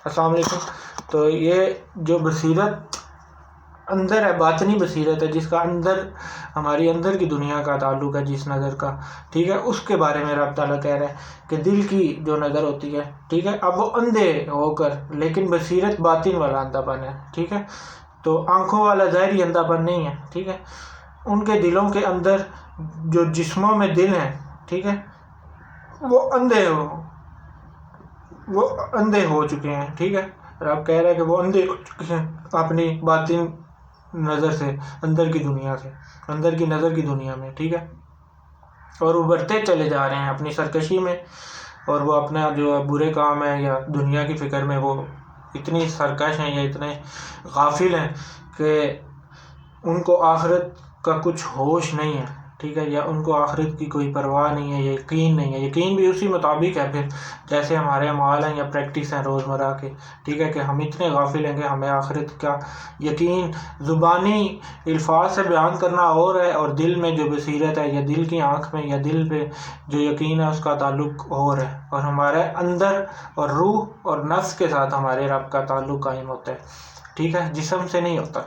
السلام علیکم. تو یہ جو بصیرت اندر ہے، باطنی بصیرت ہے، جس کا اندر ہماری اندر کی دنیا کا تعلق ہے، جس نظر کا، ٹھیک ہے، اس کے بارے میں رب تعالیٰ کہہ رہا ہے کہ دل کی جو نظر ہوتی ہے، ٹھیک ہے، اب وہ اندھے ہو کر، لیکن بصیرت باطن والا اندھا پن ہے، ٹھیک ہے. تو آنکھوں والا ظاہری اندھا پن نہیں ہے، ٹھیک ہے. ان کے دلوں کے اندر جو جسموں میں دل ہیں، ٹھیک ہے، وہ اندھے ہو چکے ہیں، ٹھیک ہے. رب کہہ رہا ہے کہ وہ اندھے ہو چکے ہیں اپنی باطن نظر سے، اندر کی دنیا سے، اندر کی نظر کی دنیا میں، ٹھیک ہے. اور وہ بڑھتے چلے جا رہے ہیں اپنی سرکشی میں، اور وہ اپنا جو برے کام ہے یا دنیا کی فکر میں وہ اتنی سرکش ہیں یا اتنے غافل ہیں کہ ان کو آخرت کا کچھ ہوش نہیں ہے، ٹھیک ہے، یا ان کو آخرت کی کوئی پرواہ نہیں ہے، یقین نہیں ہے. یقین بھی اسی مطابق ہے پھر جیسے ہمارے اعمال ہیں یا پریکٹس ہیں روزمرہ کے، ٹھیک ہے، کہ ہم اتنے غافل ہیں کہ ہمیں آخرت کا یقین زبانی الفاظ سے بیان کرنا اور ہے، اور دل میں جو بصیرت ہے یا دل کی آنکھ میں یا دل پہ جو یقین ہے اس کا تعلق اور ہے، اور ہمارے اندر اور روح اور نفس کے ساتھ ہمارے رب کا تعلق قائم ہوتا ہے، ٹھیک ہے، جسم سے نہیں ہوتا،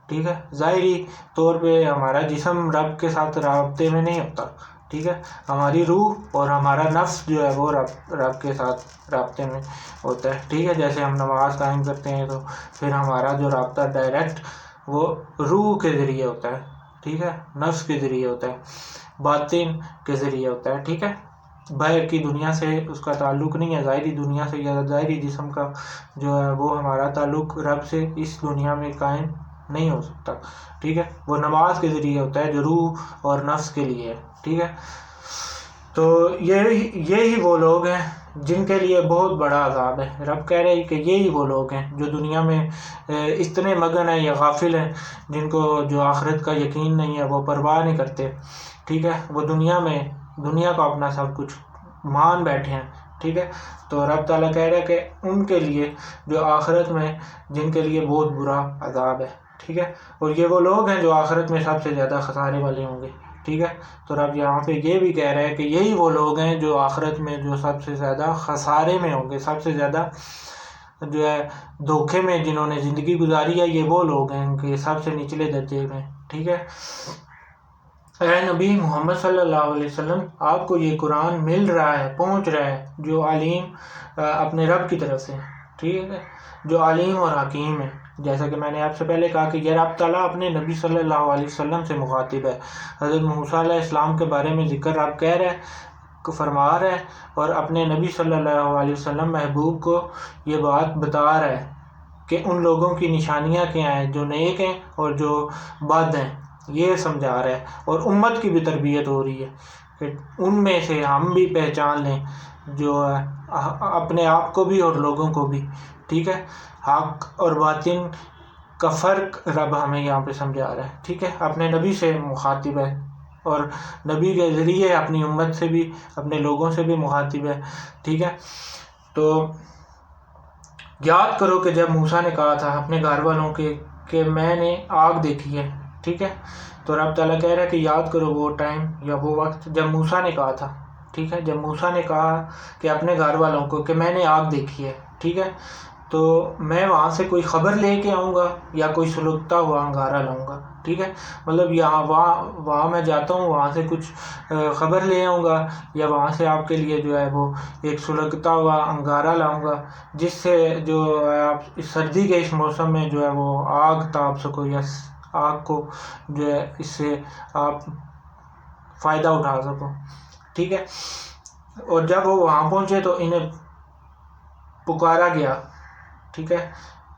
ٹھیک ہے. ظاہری طور پہ ہمارا جسم رب کے ساتھ رابطے میں نہیں ہوتا، ٹھیک ہے. ہماری روح اور ہمارا نفس جو ہے وہ رب کے ساتھ رابطے میں ہوتا ہے، ٹھیک ہے. جیسے ہم نماز قائم کرتے ہیں تو پھر ہمارا جو رابطہ ڈائریکٹ وہ روح کے ذریعے ہوتا ہے، ٹھیک ہے، نفس کے ذریعے ہوتا ہے، باطن کے ذریعے ہوتا ہے، ٹھیک ہے. باہر کی دنیا سے اس کا تعلق نہیں ہے، ظاہری دنیا سے یا ظاہری جسم کا جو ہے وہ ہمارا تعلق رب سے اس دنیا میں قائم نہیں ہو سکتا، ٹھیک ہے. وہ نماز کے ذریعے ہوتا ہے جو روح اور نفس کے لیے ہے، ٹھیک ہے. تو یہی وہ لوگ ہیں جن کے لیے بہت بڑا عذاب ہے. رب کہہ رہے ہیں کہ یہی وہ لوگ ہیں جو دنیا میں اتنے مگن ہیں یا غافل ہیں، جن کو جو آخرت کا یقین نہیں ہے، وہ پرواہ نہیں کرتے، ٹھیک ہے. وہ دنیا کو اپنا سب کچھ مان بیٹھے ہیں، ٹھیک ہے. تو رب تعالیٰ کہہ رہا ہے کہ ان کے لیے جو آخرت میں جن کے لیے بہت برا عذاب ہے، ٹھیک ہے. اور یہ وہ لوگ ہیں جو آخرت میں سب سے زیادہ خسارے والے ہوں گے، ٹھیک ہے. تو رب یہاں پہ یہ بھی کہہ رہا ہے کہ یہی وہ لوگ ہیں جو آخرت میں جو سب سے زیادہ خسارے میں ہوں گے، سب سے زیادہ جو ہے دھوکے میں جنہوں نے زندگی گزاری ہے، یہ وہ لوگ ہیں کہ سب سے نچلے درجے میں، ٹھیک ہے. اے نبی محمد صلی اللہ علیہ وسلم، آپ کو یہ قرآن مل رہا ہے، پہنچ رہا ہے، جو علیم اپنے رب کی طرف سے، ٹھیک ہے، جو علیم اور حکیم ہے. جیسا کہ میں نے آپ سے پہلے کہا کہ یہ رب تعالیٰ اپنے نبی صلی اللہ علیہ وسلم سے مخاطب ہے. حضرت موسیٰ علیہ السلام کے بارے میں ذکر آپ کہہ رہے ہیں، فرما رہے ہیں، اور اپنے نبی صلی اللہ علیہ وسلم محبوب کو یہ بات بتا رہا ہے کہ ان لوگوں کی نشانیاں کیا ہیں جو نیک ہیں اور جو بد ہیں، یہ سمجھا رہا ہے. اور امت کی بھی تربیت ہو رہی ہے کہ ان میں سے ہم بھی پہچان لیں جو اپنے آپ کو بھی اور لوگوں کو بھی، ٹھیک ہے. حق اور باطن کا فرق رب ہمیں یہاں پہ سمجھا رہا ہے، ٹھیک ہے. اپنے نبی سے مخاطب ہے اور نبی کے ذریعے اپنی امت سے بھی، اپنے لوگوں سے بھی مخاطب ہے، ٹھیک ہے. تو یاد کرو کہ جب موسیٰ نے کہا تھا اپنے گھر والوں کے کہ میں نے آگ دیکھی ہے، ٹھیک ہے. تو رب تعالیٰ کہہ رہا ہے کہ یاد کرو وہ ٹائم یا وہ وقت جب موسیٰ نے کہا تھا، ٹھیک ہے، جب موسیٰ نے کہا کہ اپنے گھر والوں کو کہ میں نے آگ دیکھی ہے، ٹھیک ہے. تو میں وہاں سے کوئی خبر لے کے آؤں گا یا کوئی سلگتا ہوا انگارہ لاؤں گا، ٹھیک ہے. مطلب وہاں میں جاتا ہوں، وہاں سے کچھ خبر لے آؤں گا، یا وہاں سے آپ کے لیے جو ہے وہ ایک سلگتا ہوا انگارہ لاؤں گا، جس سے جو آپ اس سردی کے اس موسم میں جو ہے وہ آگ تاپ سکو، یا آگ کو جو ہے اس سے آپ فائدہ اٹھا سکو، ٹھیک ہے. اور جب وہ وہاں پہنچے تو انہیں پکارا گیا، ٹھیک ہے،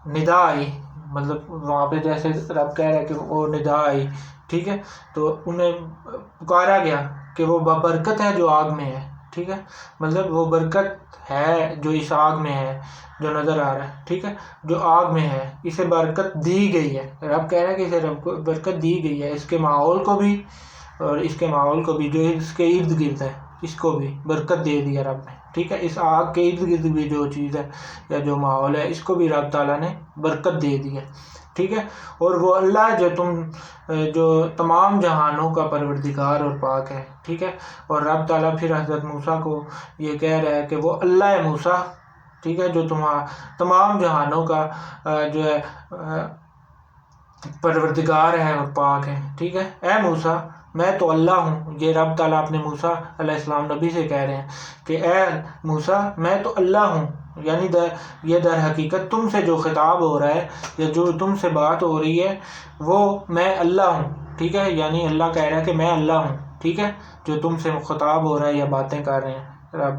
ندا آئی، مطلب وہاں پہ جیسے رب کہہ رہا ہے کہ وہ ندا آئی، ٹھیک ہے. تو انہیں پکارا گیا کہ وہ بابرکت ہے جو آگ میں ہے، ٹھیک ہے. مطلب وہ برکت ہے جو اس آگ میں ہے، جو نظر آ رہا ہے، ٹھیک ہے، جو آگ میں ہے، اسے برکت دی گئی ہے. رب کہہ رہا ہے کہ اسے رب کو برکت دی گئی ہے، اس کے ماحول کو بھی اور اس کے ماحول کو بھی جو اس کے ارد گرد ہے اس کو بھی برکت دے دی ہے رب نے، ٹھیک ہے. اس آگ کے ارد گرد بھی جو چیز ہے یا جو ماحول ہے اس کو بھی رب تعالیٰ نے برکت دے دی ہے، ٹھیک ہے. اور وہ اللہ جو تمام جہانوں کا پروردگار اور پاک ہے، ٹھیک ہے. اور رب تعالیٰ پھر حضرت موسیٰ کو یہ کہہ رہا ہے کہ وہ اللہ ہے موسیٰ ٹھیک ہے، جو تمام جہانوں کا جو ہے پروردگار ہے اور پاک ہے، ٹھیک ہے۔ اے موسیٰ میں تو اللہ ہوں، یہ رب تعالیٰ اپنے موسیٰ علیہ السلام نبی سے کہہ رہے ہیں کہ اے موسیٰ میں تو اللہ ہوں، یعنی یہ در حقیقت تم سے جو خطاب ہو رہا ہے یا جو تم سے بات ہو رہی ہے وہ میں اللہ ہوں، ٹھیک ہے، یعنی اللہ کہہ رہا ہے کہ میں اللہ ہوں، ٹھیک ہے، جو تم سے خطاب ہو رہا ہے یا باتیں کر رہے ہیں رب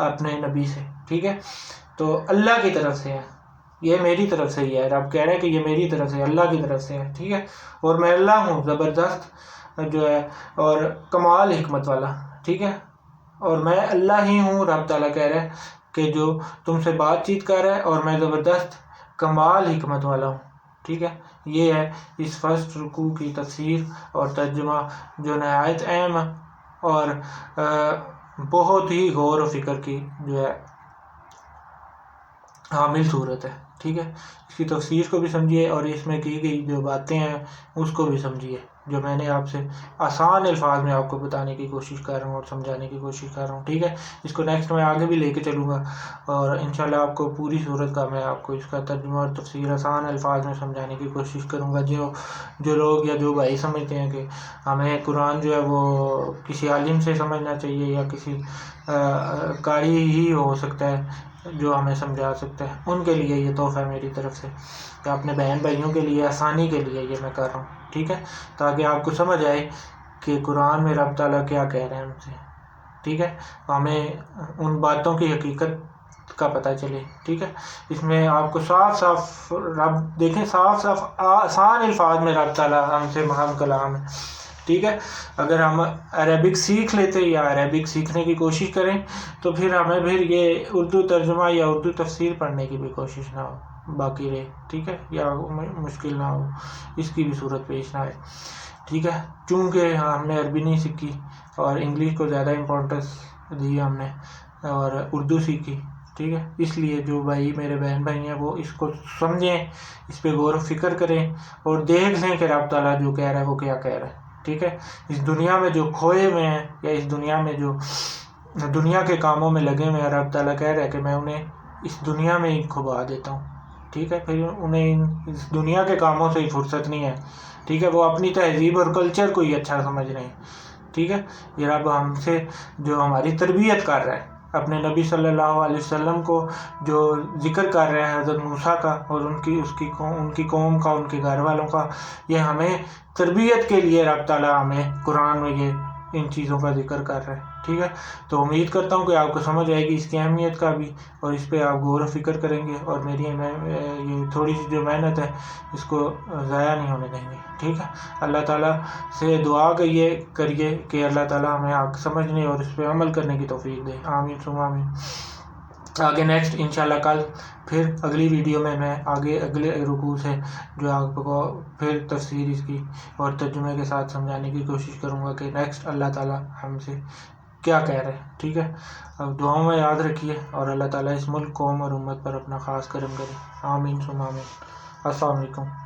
اپنے نبی سے، ٹھیک ہے، تو اللہ کی طرف سے ہے، یہ میری طرف سے ہی ہے، رب کہہ رہے ہیں کہ یہ میری طرف سے، اللہ کی طرف سے ہے، ٹھیک ہے، اور میں اللہ ہوں زبردست جو ہے اور کمال حکمت والا، ٹھیک ہے، اور میں اللہ ہی ہوں، رب تعالیٰ کہہ رہے ہیں کہ جو تم سے بات چیت کر رہا ہے اور میں زبردست کمال حکمت والا ہوں، ٹھیک ہے۔ یہ ہے اس فرسٹ رکوع کی تفسیر اور ترجمہ جو نہایت اہم اور بہت ہی غور و فکر کی جو ہے حامل صورت ہے، ٹھیک ہے۔ اس کی تفسیر کو بھی سمجھیے اور اس میں کی گئی جو باتیں ہیں اس کو بھی سمجھیے، جو میں نے آپ سے آسان الفاظ میں آپ کو بتانے کی کوشش کر رہا ہوں اور سمجھانے کی کوشش کر رہا ہوں، ٹھیک ہے۔ اس کو نیکسٹ میں آگے بھی لے کے چلوں گا اور انشاءاللہ آپ کو پوری صورت کا میں آپ کو اس کا ترجمہ اور تفسیر آسان الفاظ میں سمجھانے کی کوشش کروں گا۔ جو لوگ یا جو بھائی سمجھتے ہیں کہ ہمیں قرآن جو ہے وہ کسی عالم سے سمجھنا چاہیے یا کسی قاری ہی ہو سکتا ہے جو ہمیں سمجھا سکتا ہے، ان کے لیے یہ تحفہ ہے میری طرف سے کہ اپنے بہن بھائیوں کے لیے آسانی کے لیے یہ میں کر رہا ہوں، ٹھیک ہے، تاکہ آپ کو سمجھ آئے کہ قرآن میں رب تعالیٰ کیا کہہ رہے ہیں ہم سے، ٹھیک ہے، ہمیں ان باتوں کی حقیقت کا پتہ چلے، ٹھیک ہے۔ اس میں آپ کو صاف صاف رب دیکھیں، صاف صاف آسان الفاظ میں رب تعالیٰ ہم سے ہم کلام ہے، ٹھیک ہے۔ اگر ہم عربک سیکھ لیتے یا عربک سیکھنے کی کوشش کریں تو پھر ہمیں یہ اردو ترجمہ یا اردو تفسیر پڑھنے کی بھی کوشش نہ ہو باقی رہے، ٹھیک ہے، یا مشکل نہ ہو، اس کی بھی صورت پیش نہ آئے، ٹھیک ہے۔ چونکہ ہم نے عربی نہیں سیکھی اور انگلش کو زیادہ امپورٹنس دی ہم نے اور اردو سیکھی، ٹھیک ہے، اس لیے جو بھائی میرے بہن بھائی ہیں وہ اس کو سمجھیں، اس پہ غور و فکر کریں اور دیکھ لیں کہ رب تعالیٰ جو کہہ رہا ہے وہ کیا کہہ رہا ہے، ٹھیک ہے۔ اس دنیا میں جو کھوئے ہوئے ہیں یا اس دنیا میں جو دنیا کے کاموں میں لگے ہوئے ہیں، رب تعالیٰ کہہ رہا ہے کہ میں انہیں اس دنیا میں ہی کھبا دیتا ہوں، ٹھیک ہے، پھر انہیں اس دنیا کے کاموں سے ہی فرصت نہیں ہے، ٹھیک ہے، وہ اپنی تہذیب اور کلچر کو ہی اچھا سمجھ رہے ہیں، ٹھیک ہے۔ یہ رب ہم سے جو ہماری تربیت کر رہا ہے، اپنے نبی صلی اللہ علیہ وسلم کو جو ذکر کر رہے ہیں حضرت موسیٰ کا اور ان کی قوم کا، ان کے گھر والوں کا، یہ ہمیں تربیت کے لیے رب تعالیٰ ہمیں قرآن میں یہ ان چیزوں کا ذکر کر رہا ہے، ٹھیک ہے۔ تو امید کرتا ہوں کہ آپ کو سمجھ آئے گی اس کی اہمیت کا بھی اور اس پہ آپ غور و فکر کریں گے اور میری یہ تھوڑی سی جو محنت ہے اس کو ضائع نہیں ہونے دیں گے، ٹھیک ہے۔ اللہ تعالیٰ سے دعا کریے کہ اللہ تعالیٰ ہمیں حق سمجھنے اور اس پہ عمل کرنے کی توفیق دے، آمین ثم آمین۔ آگے نیکسٹ انشاءاللہ کل پھر اگلی ویڈیو میں آگے اگلے رکوع سے جو آپ کو پھر تفسیر اس کی اور ترجمے کے ساتھ سمجھانے کی کوشش کروں گا کہ نیکسٹ اللہ تعالیٰ ہم سے کیا کہہ رہے ہیں، ٹھیک ہے۔ اب دعاؤں میں یاد رکھیے اور اللہ تعالیٰ اس ملک، قوم اور امت پر اپنا خاص کرم کرے، آمین ثم آمین۔ السلام علیکم۔